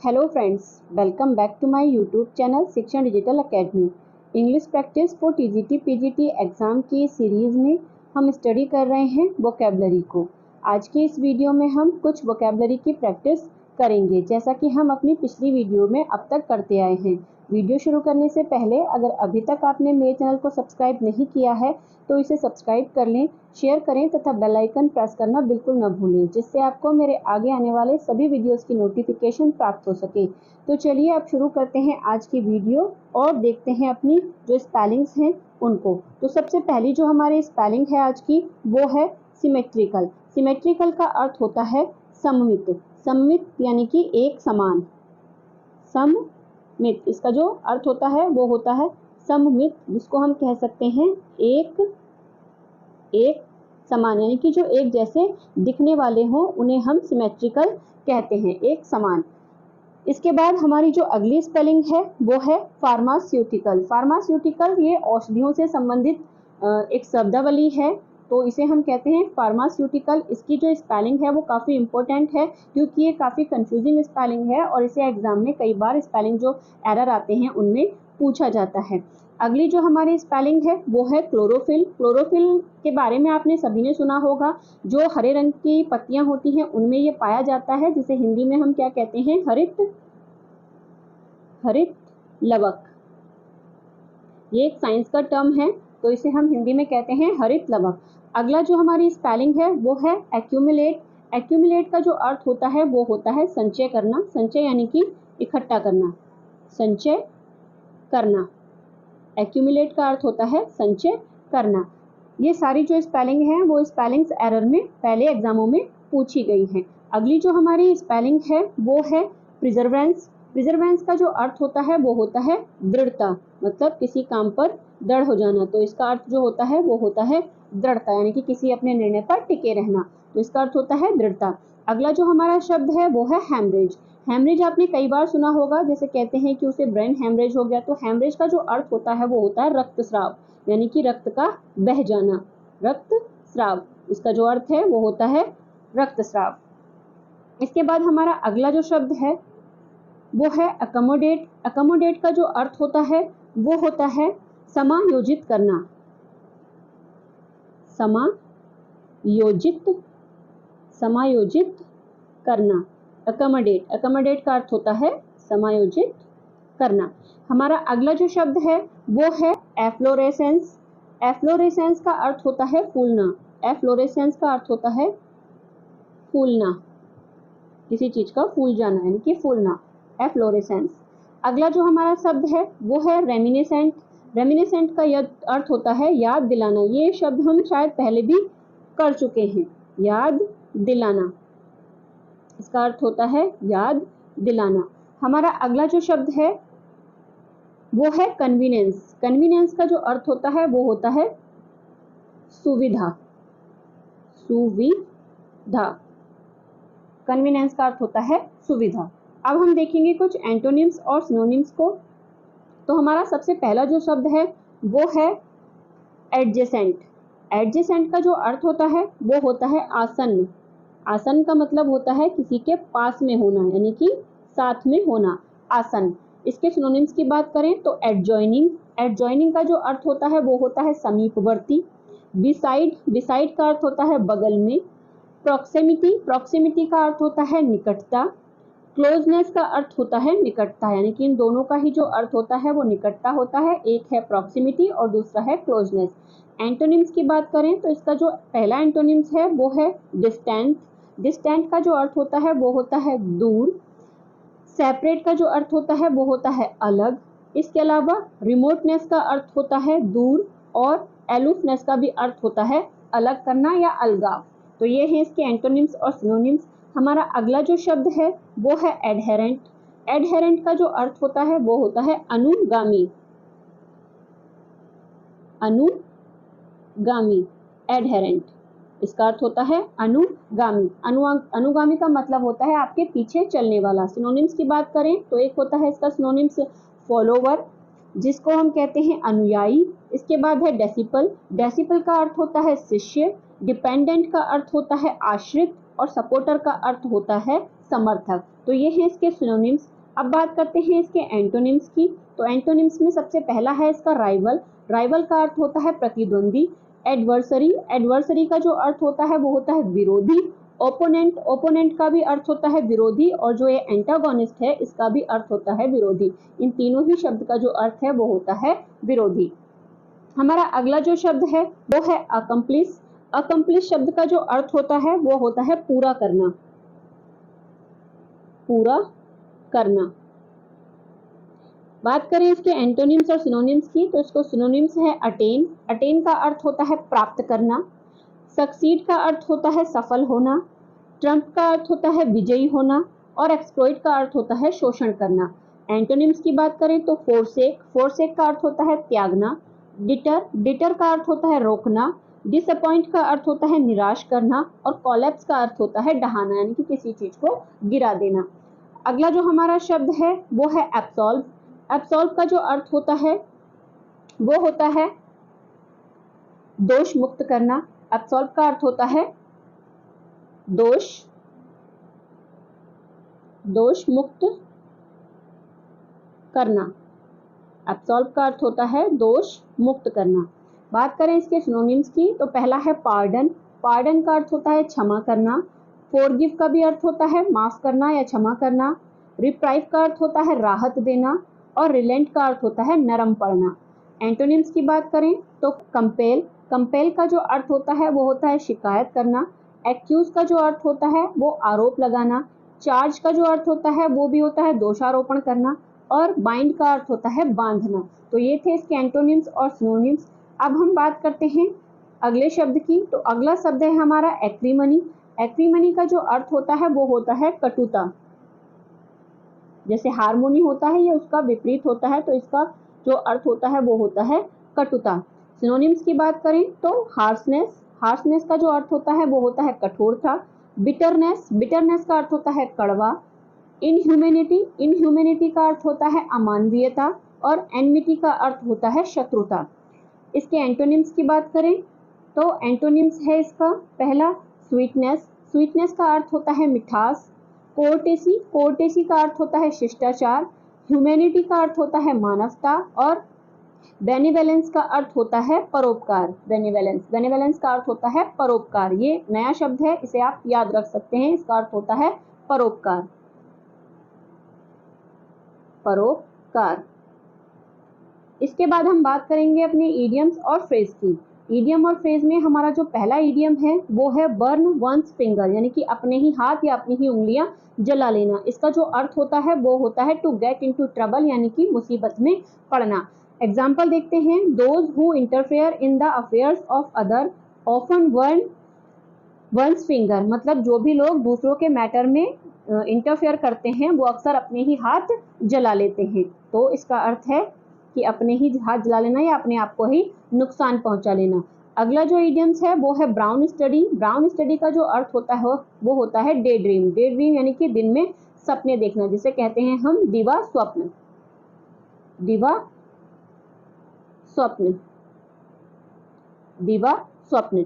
Hello friends, welcome back to my YouTube channel शिक्षण digital academy. English practice for TGT PGT exam की series में हम study कर रहे हैं वोकैबुलरी को। आज की इस वीडियो में हम कुछ वोकैबुलरी की प्रैक्टिस करेंगे, जैसा कि हम अपनी पिछली वीडियो में अब तक करते आए हैं। वीडियो शुरू करने से पहले अगर अभी तक आपने मेरे चैनल को सब्सक्राइब नहीं किया है तो इसे सब्सक्राइब कर लें, शेयर करें तथा बेल आइकन प्रेस करना बिल्कुल न भूलें, जिससे आपको मेरे आगे आने वाले सभी वीडियोस की नोटिफिकेशन प्राप्त हो सके। तो चलिए अब शुरू करते हैं आज की वीडियो और देखते हैं अपनी जो स्पेलिंग्स हैं उनको। तो सबसे पहली जो हमारी स्पेलिंग है आज की वो है सिमेट्रिकल। सिमेट्रिकल का अर्थ होता है सममित। सममित यानी कि एक समान। सममित इसका जो अर्थ होता है वो होता है सममित, जिसको हम कह सकते हैं एक समान, यानी कि जो एक जैसे दिखने वाले हों उन्हें हम सिमेट्रिकल कहते हैं, एक समान। इसके बाद हमारी जो अगली स्पेलिंग है वो है फार्मास्यूटिकल। फार्मास्यूटिकल ये औषधियों से संबंधित एक शब्दावली है, तो इसे हम कहते हैं फार्मास्यूटिकल। इसकी जो स्पेलिंग है वो काफ़ी इंपॉर्टेंट है क्योंकि ये काफ़ी कंफ्यूजिंग स्पेलिंग है और इसे एग्जाम में कई बार स्पेलिंग जो एरर आते हैं उनमें पूछा जाता है। अगली जो हमारी स्पेलिंग है वो है क्लोरोफिल। क्लोरोफिल के बारे में आपने सभी ने सुना होगा। जो हरे रंग की पत्तियां होती हैं उनमें ये पाया जाता है, जिसे हिंदी में हम क्या कहते हैं, हरित लवक। ये एक साइंस का टर्म है, तो इसे हम हिंदी में कहते हैं हरित लवक। अगला जो हमारी स्पेलिंग है वो है एक्यूमुलेट। एक्यूमुलेट का जो अर्थ होता है वो होता है संचय करना। संचय यानी कि इकट्ठा करना, संचय करना। एक्यूमुलेट का अर्थ होता है संचय करना। ये सारी जो स्पेलिंग है वो स्पेलिंग्स एरर में पहले एग्जामों में पूछी गई हैं। अगली जो हमारी स्पेलिंग है वो है प्रिजर्वेंस। प्रिजर्वेंस का जो अर्थ होता है वो होता है दृढ़ता, मतलब किसी काम पर दृढ़ हो जाना। तो इसका अर्थ जो होता है वो होता है दृढ़ता, यानी कि किसी अपने निर्णय पर टिके रहना, तो इसका अर्थ होता है दृढ़ता। अगला जो हमारा शब्द है वो है हैमरेज। हैमरेज आपने कई बार सुना होगा, जैसे कहते हैं कि उसे ब्रेन हैमरेज हो गया। तो हैमरेज का जो अर्थ होता है वो होता है रक्तस्राव, यानी कि रक्त का बह जाना, रक्तस्राव। इसका जो अर्थ है वो होता है रक्तस्राव। इसके बाद हमारा अगला जो शब्द है वो है अकोमोडेट। अकोमोडेट का जो अर्थ होता है वो होता है समायोजित करना, समायोजित करना। अकोमोडेट, अकोमोडेट का अर्थ होता है समायोजित करना। हमारा अगला जो शब्द है वो है एफ्लोरेसेंस। एफ्लोरेसेंस का अर्थ होता है फूलना। एफ्लोरेसेंस का अर्थ होता है फूलना, किसी चीज का फूल जाना, यानी कि फूलना, एफ्लोरेसेंस। अगला जो हमारा शब्द है वो है रेमिनिसेंट। रेमिनिसेंट का यह अर्थ होता है याद दिलाना। ये शब्द हम शायद पहले भी कर चुके हैं, याद दिलाना। इसका अर्थ होता है याद दिलाना। हमारा अगला जो शब्द है वो है कन्वीनियंस। कन्वीनियंस का जो अर्थ होता है वो होता है सुविधा, सुविधा। कन्वीनियंस का अर्थ होता है सुविधा। अब हम देखेंगे कुछ एंटोनिम्स और सिनोनिम्स को। तो हमारा सबसे पहला जो शब्द है वो है एडजेसेंट। एडजेसेंट का जो अर्थ होता है वो होता है आसन्न। आसन्न का मतलब होता है किसी के पास में होना, यानी कि साथ में होना, आसन्न। इसके सिनोनिम्स की बात करें तो एडजॉइनिंग। एडजॉइनिंग का जो अर्थ होता है वो होता है समीपवर्ती। बिसाइड, बिसाइड का अर्थ होता है बगल में। प्रॉक्सिमिटी, प्रॉक्सिमिटी का अर्थ होता है निकटता। क्लोजनेस का अर्थ होता है निकटता, यानी कि इन दोनों का ही जो अर्थ होता है वो निकटता होता है। एक है प्रॉक्सिमिटी और दूसरा है क्लोजनेस। एंटोनिम्स की बात करें तो इसका जो पहला एंटोनिम्स है वो है डिस्टेंट। डिस्टेंट का जो अर्थ होता है वो होता है दूर। सेपरेट का जो अर्थ होता है वो होता है अलग। इसके अलावा रिमोटनेस का अर्थ होता है दूर और एलूफनेस का भी अर्थ होता है अलग करना या अलगाव। तो ये है इसके एंटोनिम्स और सिनोनिम्स। हमारा अगला जो शब्द है वो है एडहेरेंट। एडहेरेंट का जो अर्थ होता है वो होता है अनुगामी, अनुगामी, एडहेरेंट। इसका अर्थ होता है अनुगामी। अनुगामी का मतलब होता है आपके पीछे चलने वाला। सिनोनिम्स की बात करें तो एक होता है इसका सिनोनिम्स फॉलोवर, जिसको हम कहते हैं अनुयायी। इसके बाद है डेसिपल। डेसिपल का अर्थ होता है शिष्य। डिपेंडेंट का अर्थ होता है आश्रित और सपोर्टर का अर्थ होता है समर्थक। तो ये हैं इसके सिनोनिम्स। अब बात करते हैं इसके एंटोनिम्स की। तो एंटोनिम्स में सबसे पहला है इसका राइवल। राइवल का अर्थ होता है प्रतिद्वंदी। एडवर्सरी, एडवर्सरी का जो अर्थ होता है वो होता है विरोधी। ओपोनेंट, ओपोनेंट का भी अर्थ होता है विरोधी, और जो ये एंटागोनिस्ट है इसका भी अर्थ होता है विरोधी। इन तीनों ही शब्द का जो अर्थ है वो होता है विरोधी। हमारा अगला जो शब्द है वो है अकम्प्लिश। अकम्प्लिश शब्द का जो अर्थ होता है वो होता है पूरा करना, पूरा करना। बात करें इसके एंटोनिम्स और सिनोनिम्स की, तो इसको सिनोनिम्स है अटेन। अटेन का अर्थ होता है प्राप्त करना। सक्सीड का अर्थ होता है सफल होना। ट्रम्प का अर्थ होता है विजयी होना। और एक्सप्लॉइट का अर्थ होता है शोषण करना। एंटोनिम्स की बात करें तो फोरसेक, फोरसेक का अर्थ होता है त्यागना। डिटर, डिटर का अर्थ होता है रोकना। डिसअपॉइंट का अर्थ होता है निराश करना। और कोलैप्स का अर्थ होता है ढहाना, यानी कि किसी चीज को गिरा देना। अगला जो हमारा शब्द है वो है एब्सॉल्व। एब्सॉल्व का जो अर्थ होता है वो होता है दोष मुक्त करना। एब्सॉल्व का अर्थ होता है दोष मुक्त करना। एब्सॉल्व का अर्थ होता है दोष मुक्त करना। बात करें इसके सिनोनिम्स की, तो पहला है पार्डन। पार्डन का अर्थ होता है क्षमा करना। फॉरगिव का भी अर्थ होता है माफ करना या क्षमा करना। रिप्राइव का अर्थ होता है राहत देना। और रिलेंट का अर्थ होता है नरम पड़ना। एंटोनिम्स की बात करें तो कंपेल, कंपेल का जो अर्थ होता है वो होता है शिकायत करना। एक्यूज का जो अर्थ होता है वो आरोप लगाना। चार्ज का जो अर्थ होता है वो भी होता है दोषारोपण करना। और बाइंड का अर्थ होता है बांधना। तो ये थे इसके एंटोनिम्स और सिनोनिम्स। अब हम बात करते हैं अगले शब्द की। तो अगला शब्द है हमारा एक्रीमनी। एक्रीमनी का जो अर्थ होता है वो होता है कटुता। जैसे हार्मोनी होता है ये उसका विपरीत होता है, तो इसका जो अर्थ होता है वो होता है कटुता। सिनोनिम्स की बात करें तो हार्शनेस, हार्शनेस का जो अर्थ होता है वो होता है कठोरता। बिटरनेस, बिटरनेस का अर्थ होता है कड़वा। इनह्यूमैनिटी, इनह्यूमैनिटी का अर्थ होता है अमानवीयता। और एनमिटी का अर्थ होता है शत्रुता। इसके एंटोनिम्स की बात करें तो एंटोनिम्स है इसका पहला स्वीटनेस, स्वीटनेस का अर्थ होता है मिठास। कोर्टेसी, कोर्टेसी का अर्थ होता है शिष्टाचार। ह्यूमैनिटी का अर्थ होता है मानवता। और बेनिवोलेंस का अर्थ होता है परोपकार। बेनिवोलेंस, बेनिवोलेंस का अर्थ होता है परोपकार। ये नया शब्द है, इसे आप याद रख सकते हैं। इसका अर्थ होता है परोपकार, परोपकार। इसके बाद हम बात करेंगे अपने इडियम्स और फ्रेज की। इडियम और फ्रेज में हमारा जो पहला इडियम है वो है बर्न वंस फिंगर, यानी कि अपने ही हाथ या अपनी ही उंगलियां जला लेना। इसका जो अर्थ होता है वो होता है टू गेट इनटू ट्रबल, यानी कि मुसीबत में पड़ना। एग्जाम्पल देखते हैं। Those who interfere in the affairs of other often burn one's finger, मतलब जो भी लोग दूसरों के मैटर में इंटरफेयर करते हैं वो अक्सर अपने ही हाथ जला लेते हैं। तो इसका अर्थ है कि अपने ही हाथ जला लेना या अपने आप को ही नुकसान पहुंचा लेना। अगला जो इडियम्स है वो है ब्राउन स्टडी। ब्राउन स्टडी का जो अर्थ होता है वो होता है डे ड्रीम। डे ड्रीम यानी कि दिन में सपने देखना, जिसे कहते हैं हम दिवा स्वप्न, दिवा स्वप्न, दिवा स्वप्न।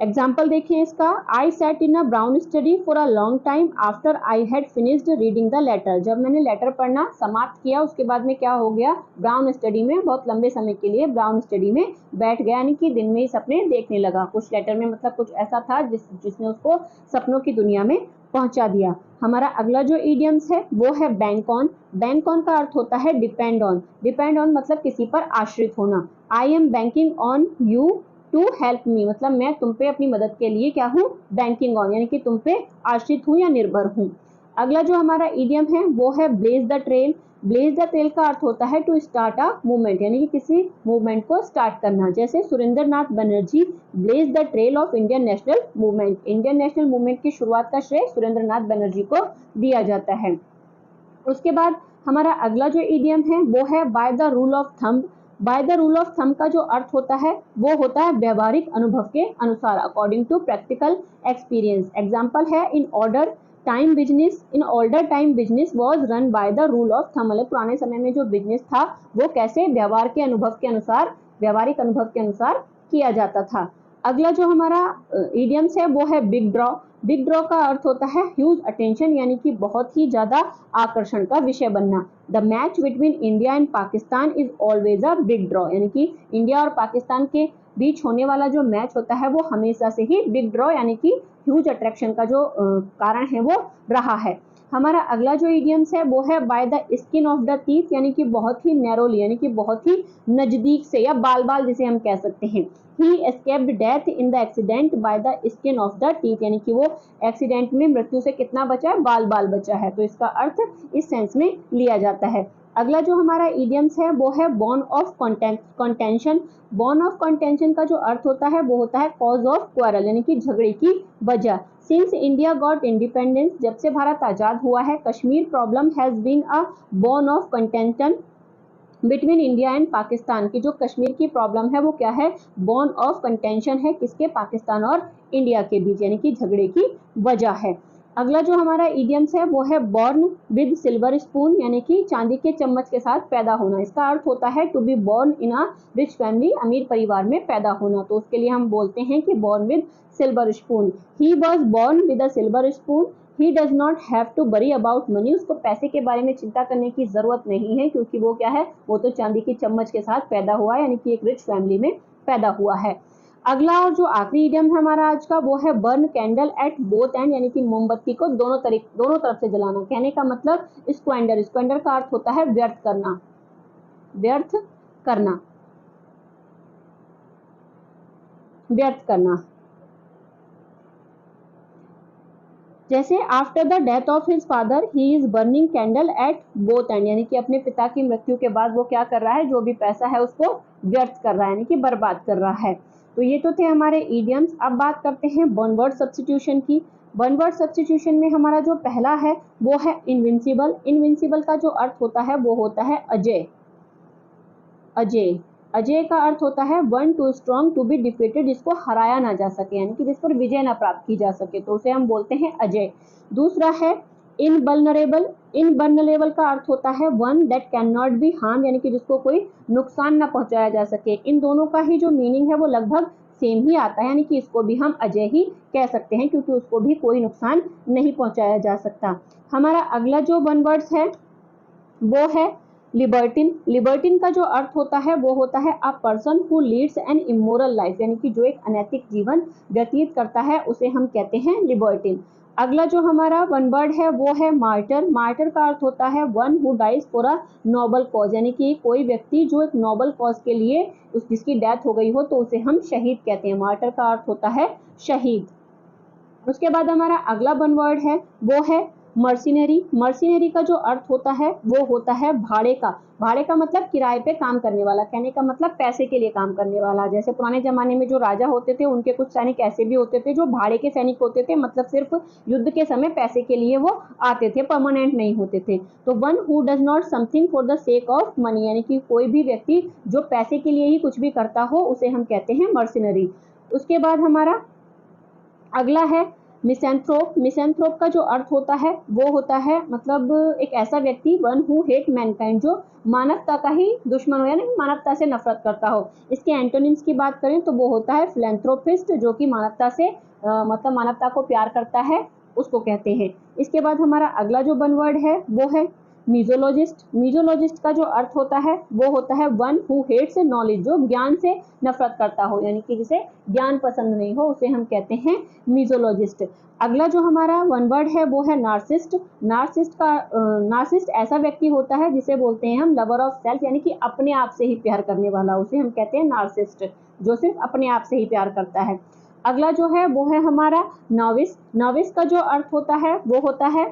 एग्जाम्पल देखिए इसका। I sat in a brown study for a long time after I had finished reading the letter. जब मैंने लेटर पढ़ना समाप्त किया उसके बाद में क्या हो गया, ब्राउन स्टडी में बहुत लंबे समय के लिए ब्राउन स्टडी में बैठ गया, यानी कि दिन में ही सपने देखने लगा। कुछ लेटर में मतलब कुछ ऐसा था जिसने उसको सपनों की दुनिया में पहुंचा दिया। हमारा अगला जो इडियम्स है वो है बैंक ऑन। बैंक ऑन का अर्थ होता है डिपेंड ऑन। डिपेंड ऑन मतलब किसी पर आश्रित होना। I am banking on you to help me, मतलब मैं तुम पे अपनी मदद के लिए क्या हूँ, बैंकिंग ऑन, यानी कि तुम पे आश्रित हूँ या निर्भर हूँ। अगला जो हमारा इडियम है वो है blaze the trail. Blaze the trail का अर्थ होता है टू स्टार्ट अ मूवमेंट, यानी कि किसी मूवमेंट को स्टार्ट करना। जैसे Surendranath Banerjee blaze the trail of Indian national movement. Indian national movement की शुरुआत का श्रेय सुरेंद्र नाथ बनर्जी को दिया जाता है। उसके बाद हमारा अगला जो इडियम है वो है bye the rule of thumb. Bye the rule of thumb का जो अर्थ होता है वो होता है व्यवहारिक अनुभव के अनुसार, according to practical experience. Example है in order time business, in older time business was run by the rule of thumb, मतलब पुराने समय में जो बिजनेस था वो कैसे व्यवहार के अनुभव के अनुसार, व्यवहारिक अनुभव के अनुसार किया जाता था। अगला जो हमारा इडियम्स है वो है बिग ड्रॉ। बिग ड्रॉ का अर्थ होता है ह्यूज अटेंशन, यानी कि बहुत ही ज्यादा आकर्षण का विषय बनना। The match between India and Pakistan is always a big draw, यानी कि इंडिया और पाकिस्तान के बीच होने वाला जो मैच होता है वो हमेशा से ही बिग ड्रॉ यानी कि ह्यूज अट्रैक्शन का जो कारण है वो रहा है। हमारा अगला जो इडियम्स है वो है bye the skin of the teeth, यानी कि बहुत ही नैरोली, यानी कि बहुत ही नजदीक से, या बाल बाल जिसे हम कह सकते हैं। He escaped death in the accident by the skin of the teeth, यानी कि वो एक्सीडेंट में मृत्यु से कितना बचा है, बाल बाल बचा है। तो इसका अर्थ इस सेंस में लिया जाता है। अगला जो हमारा इडियम्स है वो है born of contention. Born of contention का जो अर्थ होता है वो होता है कॉज ऑफ क्वारल, यानी कि झगड़े की वजह। सिंस इंडिया गॉट इंडिपेंडेंस, जब से भारत आजाद हुआ है, Kashmir problem has been a bone of contention between India and Pakistan, की जो कश्मीर की प्रॉब्लम है वो क्या है, बॉर्न ऑफ कंटेंशन है, किसके, पाकिस्तान और इंडिया के बीच, यानी कि झगड़े की वजह है। अगला जो हमारा इडियम्स है वो है बॉर्न विद सिल्वर स्पून, यानी कि चांदी के चम्मच के साथ पैदा होना। इसका अर्थ होता है to be born in a rich family, अमीर परिवार में पैदा होना। तो उसके लिए हम बोलते हैं कि born with silver spoon. He was born with a silver spoon, he does not have to worry about money, उसको पैसे के बारे में चिंता करने की जरूरत नहीं है, क्योंकि वो क्या है, वो तो चांदी की चम्मच के साथ पैदा हुआ है, यानी कि एक रिच फैमिली में पैदा हुआ है। अगला और जो आखिरी इडियम है हमारा आज का वो है burn candle at both and, यानी कि मोमबत्ती को दोनों तरफ से जलाना। कहने का मतलब स्क्वेंडर, स्क्वेंडर का अर्थ होता है व्यर्थ करना, व्यर्थ करना, व्यर्थ करना। जैसे after the death of his father he is burning candle at both and, यानी कि अपने पिता की मृत्यु के बाद वो क्या कर रहा है, जो भी पैसा है उसको व्यर्थ कर रहा है, यानी कि बर्बाद कर रहा है। तो ये तो थे हमारे इडियम्स। अब बात करते हैं वन वर्ड सब्स्टिट्यूशन की। वन वर्ड सब्स्टिट्यूशन में हमारा जो पहला है वो है इनविंसिबल। इनविंसिबल का जो अर्थ होता है वो होता है अजय। अजय, अजय का अर्थ होता है one too strong to be defeated, जिसको हराया ना जा सके, यानी कि जिस पर विजय ना प्राप्त की जा सके, तो उसे हम बोलते हैं अजय। दूसरा है इनवल्नरेबल। इनवल्नरेबल का अर्थ होता है one that can not be harm, यानी कि जिसको कोई नुकसान ना पहुंचाया जा सके। इन दोनों का ही जो मीनिंग है वो लगभग सेम ही आता है, यानी कि इसको भी हम अजय ही कह सकते हैं, क्योंकि उसको भी कोई नुकसान नहीं पहुंचाया जा सकता। हमारा अगला जो वन वर्ड्स है वो है लिबर्टिन। लिबर्टिन का जो अर्थ होता है वो होता है a person who leads an immoral life, यानी कि जो एक अनैतिक जीवन व्यतीत करता है उसे हम कहते हैं लिबर्टिन। अगला जो हमारा वन वर्ड है वो है मार्टर। मार्टर का अर्थ होता है one who dies for a noble cause, यानी कि कोई व्यक्ति जो एक नोबल कॉज के लिए जिसकी डेथ हो गई हो तो उसे हम शहीद कहते हैं। मार्टर का अर्थ होता है शहीद। उसके बाद हमारा अगला वन वर्ड है वो है मर्सिनरी। मर्सिनरी का जो अर्थ होता है वो होता है भाड़े का। भाड़े का मतलब किराए पे काम करने वाला, कहने का मतलब पैसे के लिए काम करने वाला। जैसे पुराने जमाने में जो राजा होते थे उनके कुछ सैनिक ऐसे भी होते थे जो भाड़े के सैनिक होते थे, मतलब सिर्फ युद्ध के समय पैसे के लिए वो आते थे, परमानेंट नहीं होते थे। तो one who does not something for the sake of money, यानी कि कोई भी व्यक्ति जो पैसे के लिए ही कुछ भी करता हो उसे हम कहते हैं मर्सिनरी। उसके बाद हमारा अगला है मिसेंथ्रोप। मिसेंथ्रोप का जो अर्थ होता है वो होता है मतलब एक ऐसा व्यक्ति, वन हु हेट मैनकाइंड, जो मानवता का ही दुश्मन हो, यानी मानवता से नफरत करता हो। इसके एंटोनिम्स की बात करें तो वो होता है फिलैंथ्रोपिस्ट, जो कि मानवता से मतलब मानवता को प्यार करता है, उसको कहते हैं। इसके बाद हमारा अगला जो वन वर्ड है वो है मीजोलॉजिस्ट। मीजोलॉजिस्ट का जो अर्थ होता है वो होता है वन हु हेट्स नॉलेज, जो ज्ञान से नफरत करता हो, यानी कि जिसे ज्ञान पसंद नहीं हो उसे हम कहते हैं मीजोलॉजिस्ट। अगला जो हमारा वन वर्ड है वो है नार्सिस्ट। नार्सिस्ट ऐसा व्यक्ति होता है जिसे बोलते हैं हम लवर ऑफ सेल्फ, यानी कि अपने आप से ही प्यार करने वाला, उसे हम कहते हैं नार्सिस्ट, जो सिर्फ अपने आप से ही प्यार करता है। अगला जो है वो है हमारा नॉविस। नॉविस का जो अर्थ होता है वो होता है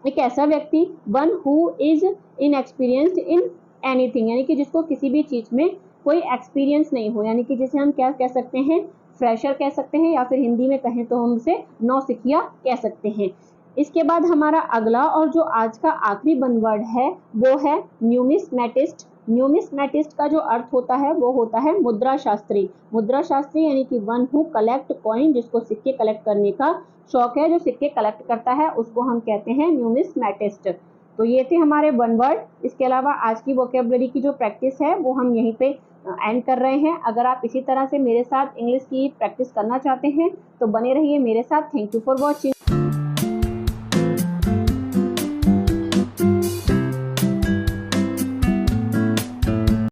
एक ऐसा व्यक्ति, one who is inexperienced in anything, यानी कि जिसको किसी भी चीज में कोई एक्सपीरियंस नहीं हो, यानी कि जिसे हम क्या कह सकते हैं, फ्रेशर कह सकते हैं, या फिर हिंदी में कहें तो हम उसे नौसिखिया कह सकते हैं। इसके बाद हमारा अगला और जो आज का आखिरी वन वर्ड है वो है न्यूमिसमैटिस्ट। न्यूमिसमैटिस्ट का जो अर्थ होता है वो होता है मुद्रा शास्त्री। मुद्रा शास्त्री यानी कि वन हु कलेक्ट कॉइन, जिसको सिक्के कलेक्ट करने का शौक है, जो सिक्के कलेक्ट करता है उसको हम कहते हैं न्यूमिसमैटिस्ट। तो ये थे हमारे वन वर्ड। इसके अलावा आज की वोकेबलरी की जो प्रैक्टिस है वो हम यहीं पे एंड कर रहे हैं। अगर आप इसी तरह से मेरे साथ इंग्लिश की प्रैक्टिस करना चाहते हैं तो बने रहिए मेरे साथ। Thank you for watching.